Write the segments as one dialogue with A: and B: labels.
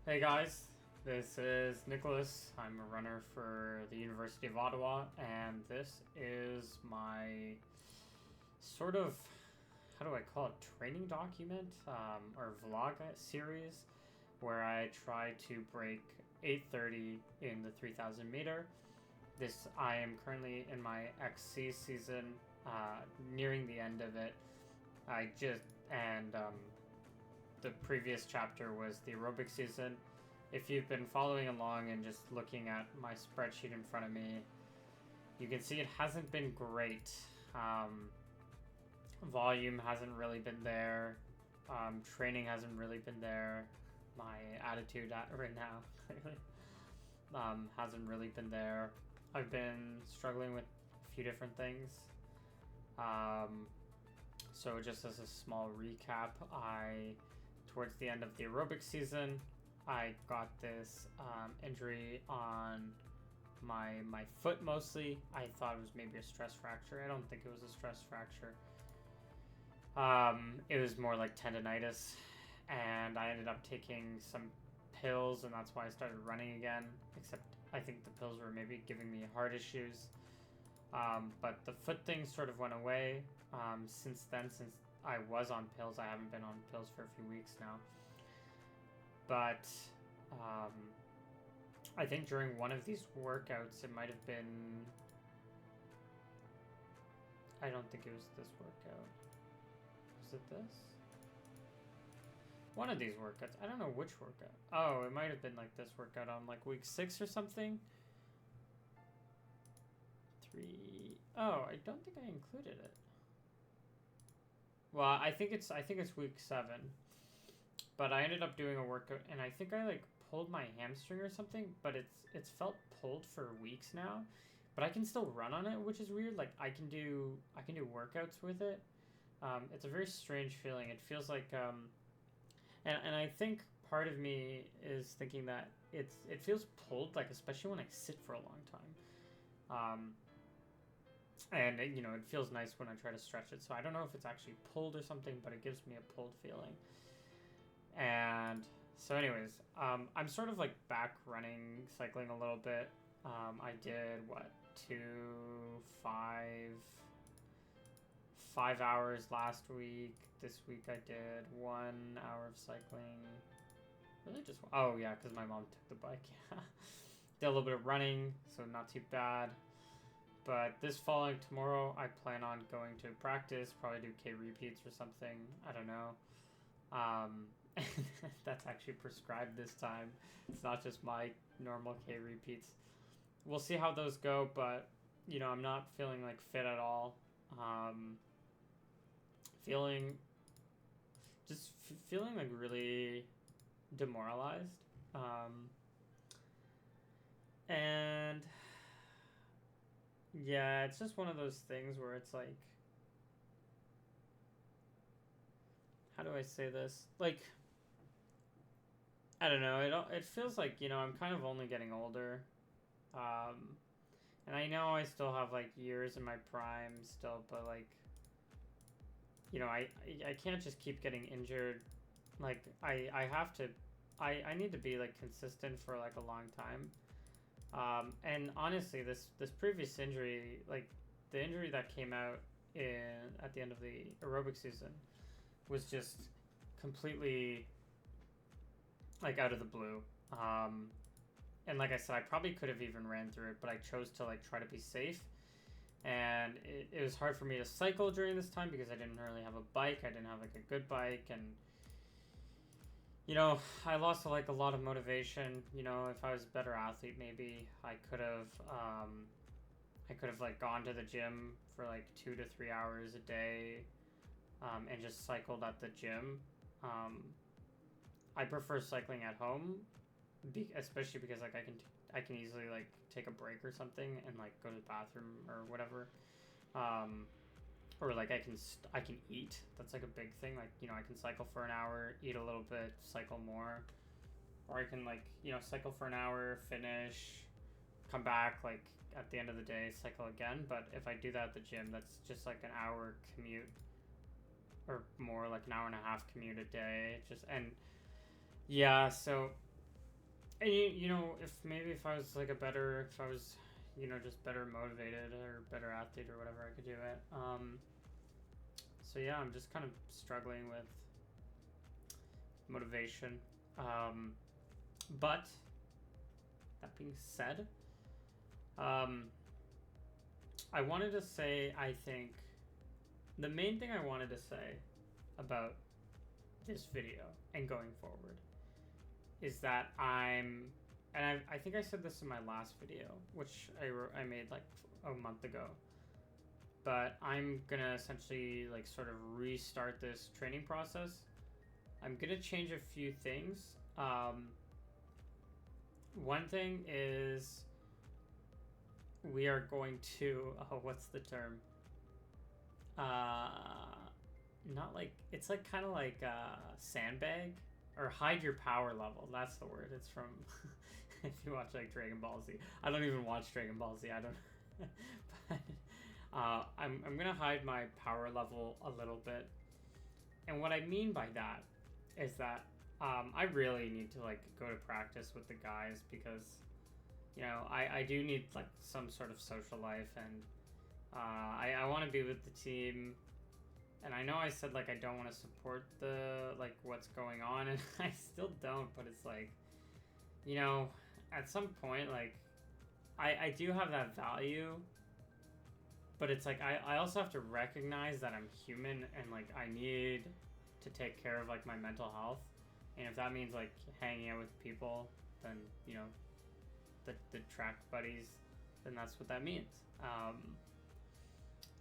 A: Hey guys, this is Nicholas. I'm a runner for the University of Ottawa, and this is my sort of, how do I call it, training document or vlog series where I try to break 8:30 in the 3,000 meter. I am currently in my XC season, nearing the end of it. I just, and the previous chapter was the aerobic season. If you've been following along and just looking at my spreadsheet in front of me, you can see it hasn't been great. Volume hasn't really been there. Training hasn't really been there. My attitude right now clearly hasn't really been there. I've been struggling with a few different things. So just as a small recap, towards the end of the aerobic season, I got this injury on my foot mostly. I thought it was maybe a stress fracture. I don't think it was a stress fracture. It was more like tendonitis, and I ended up taking some pills, and that's why I started running again, except I think the pills were maybe giving me heart issues. But the foot thing sort of went away. Since then, since I was on pills, I haven't been on pills for a few weeks now. But I think during one of these workouts, it might have been, I don't think it was this workout. Was it this? One of these workouts. I don't know which workout. Oh, it might have been like this workout on like week 6 or something. 3. Oh, I don't think I included it. Well, I think it's week 7. But I ended up doing a workout, and I think I like pulled my hamstring or something, but it's felt pulled for weeks now. But I can still run on it, which is weird. Like I can do workouts with it. It's a very strange feeling. It feels like and I think part of me is thinking that it feels pulled, like especially when I sit for a long time. And it feels nice when I try to stretch it. So I don't know if it's actually pulled or something, but it gives me a pulled feeling. And so anyways, I'm sort of like back running, cycling a little bit. I did 5 hours last week. This week I did 1 hour of cycling. Really just, oh yeah, because my mom took the bike. Did a little bit of running, so not too bad. But this following tomorrow, I plan on going to practice, probably do K repeats or something. I don't know. That's actually prescribed this time. It's not just my normal K repeats. We'll see how those go, but I'm not feeling like fit at all. Feeling like really demoralized. And yeah, it's just one of those things where it's like, how do I say this? Like, I don't know. It feels like, I'm kind of only getting older. And I know I still have like years in my prime still, but like, I can't just keep getting injured. Like I have to, I need to be like consistent for like a long time. And honestly, this previous injury, like the injury that came out at the end of the aerobic season, was just completely like out of the blue. And like I said, I probably could have even ran through it, but I chose to like try to be safe. And it was hard for me to cycle during this time because I didn't really have a bike. I didn't have like a good bike, and I lost like a lot of motivation. If I was a better athlete, maybe I could have like gone to the gym for like 2 to 3 hours a day, and just cycled at the gym. I prefer cycling at home, especially because like I can easily like take a break or something and like go to the bathroom or whatever. Or like I can eat. That's like a big thing. Like I can cycle for an hour, eat a little bit, cycle more, or I can like cycle for an hour, finish, come back like at the end of the day, cycle again. But if I do that at the gym, that's just like an hour commute or more, like an hour and a half commute a day. And yeah, so And you know, if I was like if I was, you know, just better motivated or better athlete or whatever, I could do it. So yeah, I'm just kind of struggling with motivation. Um, but that being said, um, I wanted to say, I think the main thing I wanted to say about this video and going forward is that I think I said this in my last video, which I made like a month ago, but I'm gonna essentially like sort of restart this training process. I'm gonna change a few things. One thing is we are going to, oh, what's the term? Not like, it's like kind of like sandbag or hide your power level. That's the word. It's from if you watch like Dragon Ball Z. I don't even watch Dragon Ball Z. I don't. But I'm gonna hide my power level a little bit, and what I mean by that is that I really need to like go to practice with the guys because you know I do need like some sort of social life, and I want to be with the team. And I know I said like I don't want to support the like what's going on, and I still don't, but it's like, you know, at some point like I do have that value, but it's like I also have to recognize that I'm human and like I need to take care of like my mental health. And if that means like hanging out with people, then you know, the track buddies, then that's what that means.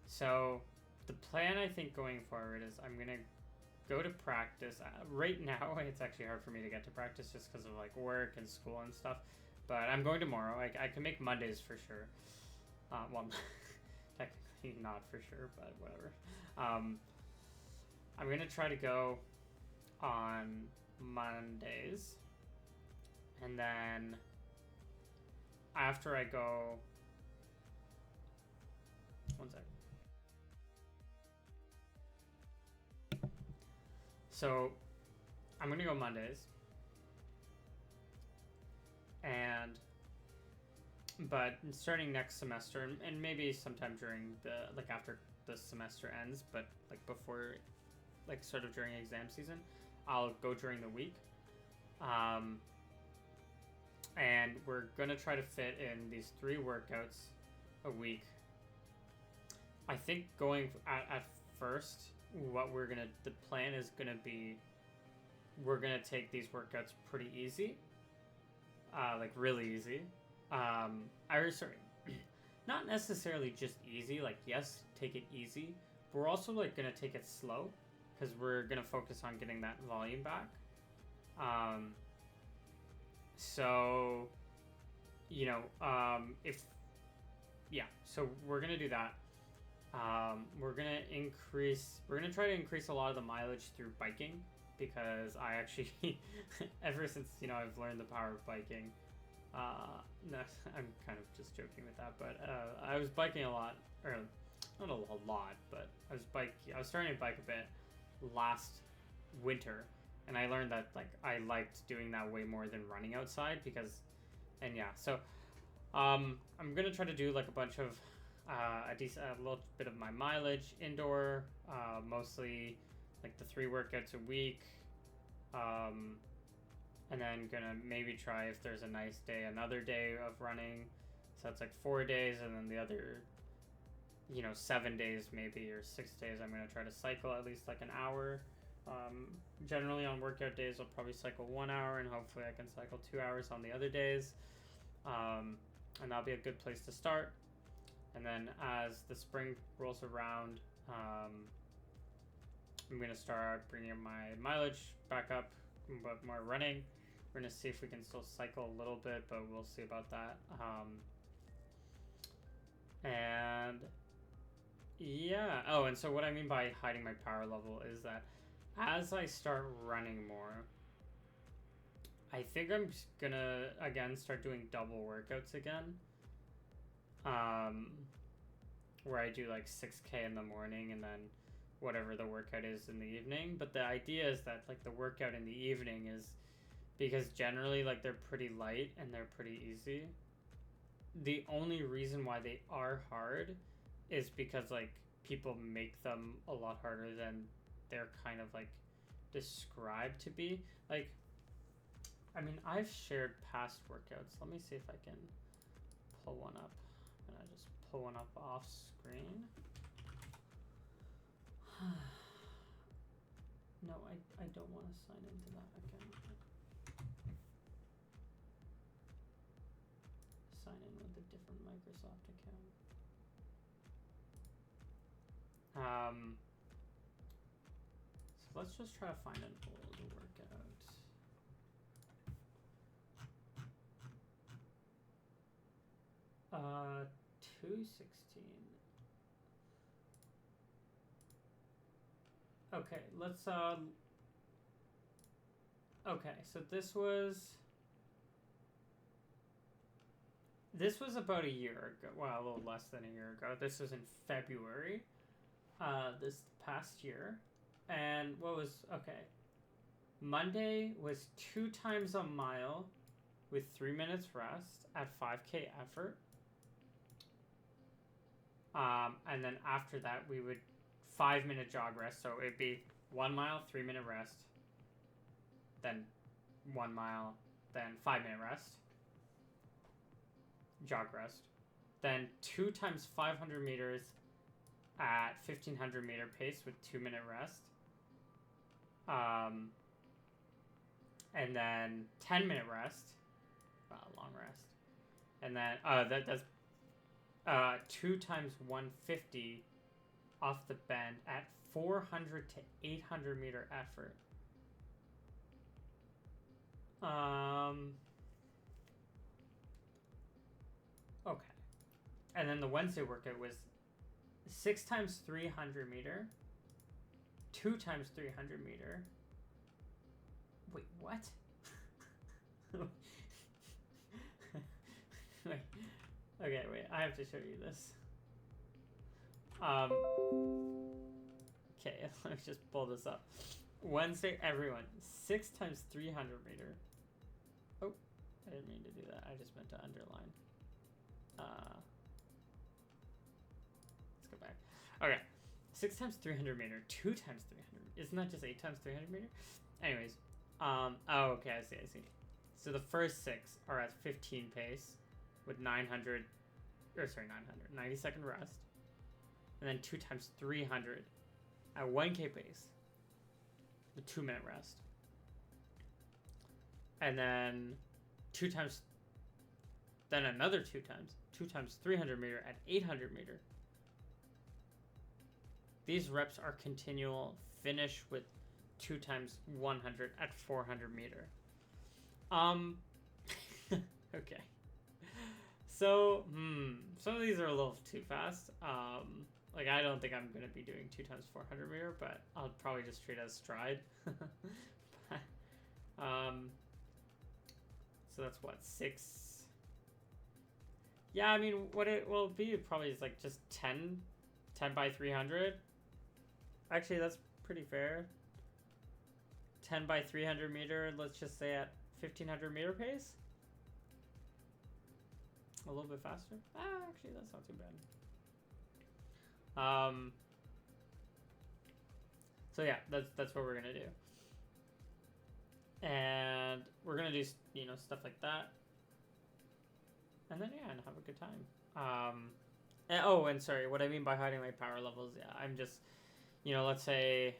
A: So the plan I think going forward is I'm gonna go to practice. Right now it's actually hard for me to get to practice just because of like work and school and stuff. But I'm going tomorrow. I can make Mondays for sure. Well, technically not for sure, but whatever. I'm gonna try to go on Mondays, and then after I go, one sec. So I'm gonna go Mondays, but starting next semester, and maybe sometime during the like after the semester ends, but like before, like sort of during exam season, I'll go during the week. And we're gonna try to fit in these 3 workouts a week. I think going at first, the plan is gonna be, we're gonna take these workouts pretty easy, like really easy. Sorry, not necessarily just easy. Like yes, take it easy, but we're also like gonna take it slow, because we're gonna focus on getting that volume back. So, you know, so we're gonna do that. We're gonna try to increase a lot of the mileage through biking, because I actually, ever since, you know, I've learned the power of biking, no, I'm kind of just joking with that, but, I was biking a lot, or not a lot, but I was starting to bike a bit last winter, and I learned that like I liked doing that way more than running outside, because, and yeah, so I'm gonna try to do like a bunch of a little bit of my mileage indoor, mostly like the 3 workouts a week, and then gonna maybe try, if there's a nice day, another day of running, so it's like 4 days, and then the other, you know, 7 days maybe, or 6 days, I'm gonna try to cycle at least like an hour. Generally on workout days I'll probably cycle 1 hour, and hopefully I can cycle 2 hours on the other days, and that'll be a good place to start. And then as the spring rolls around, I'm gonna start bringing my mileage back up, but more running. We're gonna see if we can still cycle a little bit, but we'll see about that. And yeah, oh, and so what I mean by hiding my power level is that as I start running more, I think I'm just gonna again start doing double workouts again, where I do like 6K in the morning and then whatever the workout is in the evening. But the idea is that like the workout in the evening is because generally like they're pretty light and they're pretty easy. The only reason why they are hard is because like people make them a lot harder than they're kind of like described to be. Like, I mean, I've shared past workouts. Let me see if I can pull one up. I'm gonna just pull one up off screen. No, I don't want to sign into that account. Sign in with a different Microsoft account. So let's just try to find an old workout. 216. Okay, let's okay, so this was about a year ago. Well, a little less than a year ago. This was in February, this past year. And what was, okay. Monday was 2 times a mile with 3 minutes rest at 5K effort. And then after that, we would 5-minute jog rest. So it'd be 1 mile, 3-minute rest, then 1 mile, then 5-minute rest, jog rest, then 2 times 500 meters at 1500 meter pace with 2-minute rest, and then 10-minute rest, long rest, and then that's 2 times 150 off the bend at 400 to 800 meter effort. Okay. And then the Wednesday workout was 6 times 300 meter, 2 times 300 meter. Wait, what? Wait. Okay, wait, I have to show you this. Okay, let me just pull this up. Wednesday, everyone, 6 times 300 meter. Oh, I didn't mean to do that. I just meant to underline. Let's go back. Okay, 6 times 300 meter, 2 times 300. Isn't that just 8 times 300 meter? Anyways, oh, okay, I see. So the first 6 are at 15 pace with 90 second rest. And then 2 times 300 at 1K pace with 2-minute rest. And then 2 times, then another 2 times 300 meter at 800 meter. These reps are continual, finish with 2 times 100 at 400 meter. Okay. So, some of these are a little too fast. Like, I don't think I'm going to be doing 2 times 400 meter, but I'll probably just treat it as stride. So that's what, 6? Yeah, I mean, what it will be probably is like just 10 by 300. Actually, that's pretty fair. 10 by 300 meter, let's just say at 1500 meter pace. A little bit faster. Actually, that's not too bad. So yeah, that's what we're gonna do, and we're gonna do stuff like that, and then and have a good time. And sorry, what I mean by hiding my power levels, I'm just, let's say,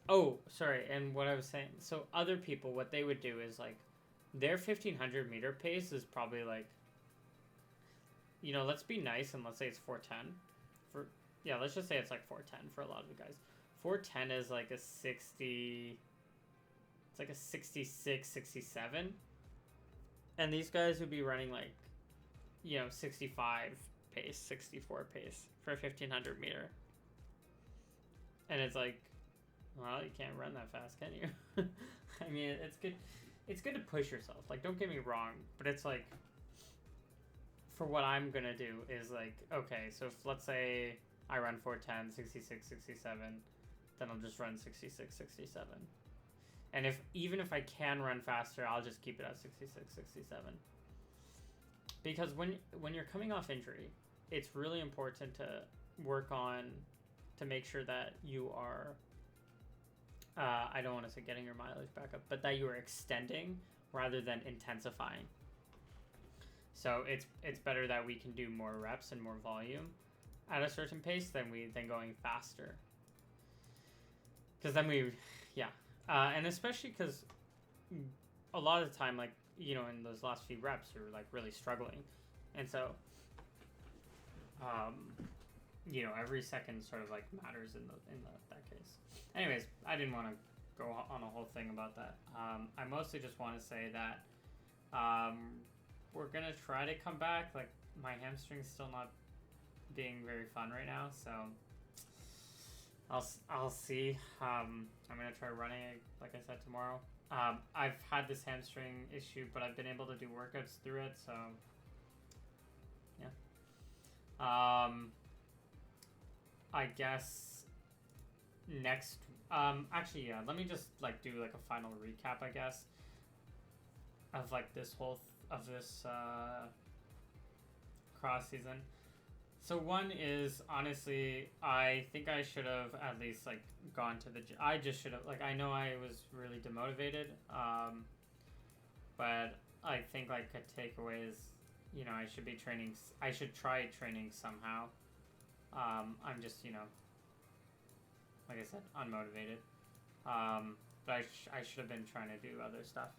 A: and what I was saying, so other people, what they would do is like, their 1500 meter pace is probably like, let's be nice and let's say it's 410 let's just say it's like 410 for a lot of the guys. 410 is like a 60, it's like a 66, 67. And these guys would be running like, 65 pace, 64 pace for 1500 meter. And it's like, well, you can't run that fast, can you? I mean, it's good to push yourself. Like, don't get me wrong, but it's like, for what I'm gonna do is like, okay, so if let's say I run 410, 66, 67, then I'll just run 66, 67. And even if I can run faster, I'll just keep it at 66, 67. Because when you're coming off injury, it's really important to work on, to make sure that you are, I don't want to say getting your mileage back up, but that you are extending rather than intensifying. So it's better that we can do more reps and more volume at a certain pace than going faster. Because then and especially because a lot of the time, like, you know, in those last few reps, you're like really struggling, and so, you know, every second sort of like matters in that case. Anyways, I didn't want to go on a whole thing about that. I mostly just want to say that we're gonna try to come back. Like, my hamstring's still not being very fun right now, so I'll see. I'm gonna try running, like I said, tomorrow. I've had this hamstring issue, but I've been able to do workouts through it, so yeah. I guess next, actually, yeah, let me just like do like a final recap, I guess, of like this cross season. So one is, honestly, I think I should have at least like gone to the gym. I just should have, like, I know I was really demotivated, but I think like a takeaway is, you know, I should try training somehow. I'm just, you know, like I said, unmotivated. But I should have been trying to do other stuff.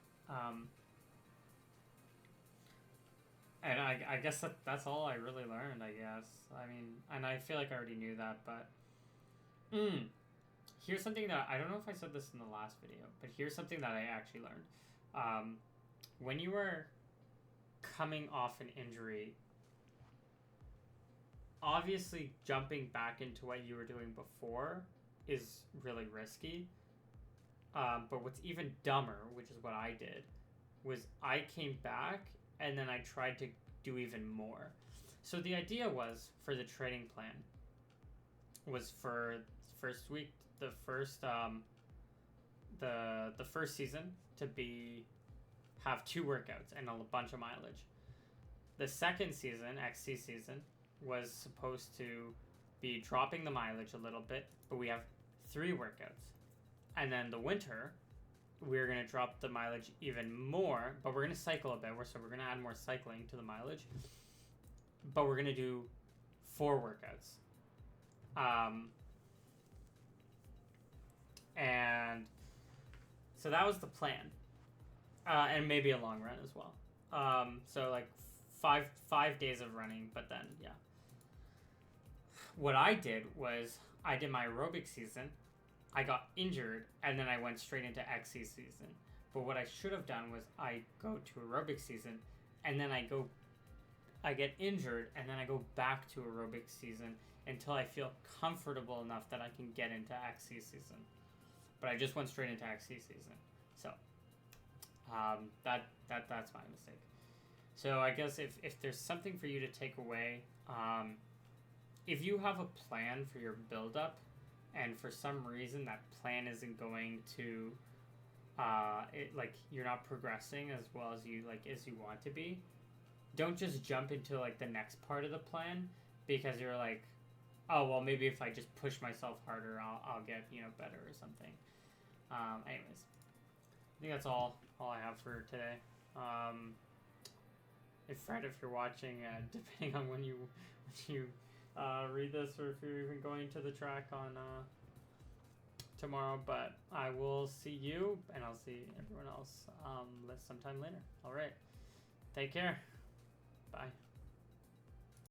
A: And I guess that's all I really learned, I guess. I mean, and I feel like I already knew that, but here's something that, I don't know if I said this in the last video, but here's something that I actually learned. When you are coming off an injury, obviously jumping back into what you were doing before is really risky. But what's even dumber, which is what I did, was I came back and then I tried to do even more. So the idea was, for the training plan, was for first week, the first season to have 2 workouts and a bunch of mileage. The second season, XC season, was supposed to be dropping the mileage a little bit, but we have 3 workouts. And then the winter, we're going to drop the mileage even more, but we're going to cycle a bit. So we're going to add more cycling to the mileage, but we're going to do 4 workouts. And so that was the plan. And maybe a long run as well. So like 5 days of running, but then, yeah. What I did was, I did my aerobic season, I got injured, and then I went straight into XC season. But what I should have done was, I go to aerobic season, and then I get injured, and then I go back to aerobic season until I feel comfortable enough that I can get into XC season. But I just went straight into XC season. So, that's my mistake. So I guess if there's something for you to take away, if you have a plan for your build-up, and for some reason that plan isn't going to, like, you're not progressing as well as you want to be, don't just jump into like the next part of the plan, because you're like, oh well, maybe if I just push myself harder, I'll get, you know, better or something. Anyways, I think that's all I have for today. If you're watching, depending on when you read this, or if you're even going to the track on tomorrow, but I will see you, and I'll see everyone else sometime later. All right, take care. Bye.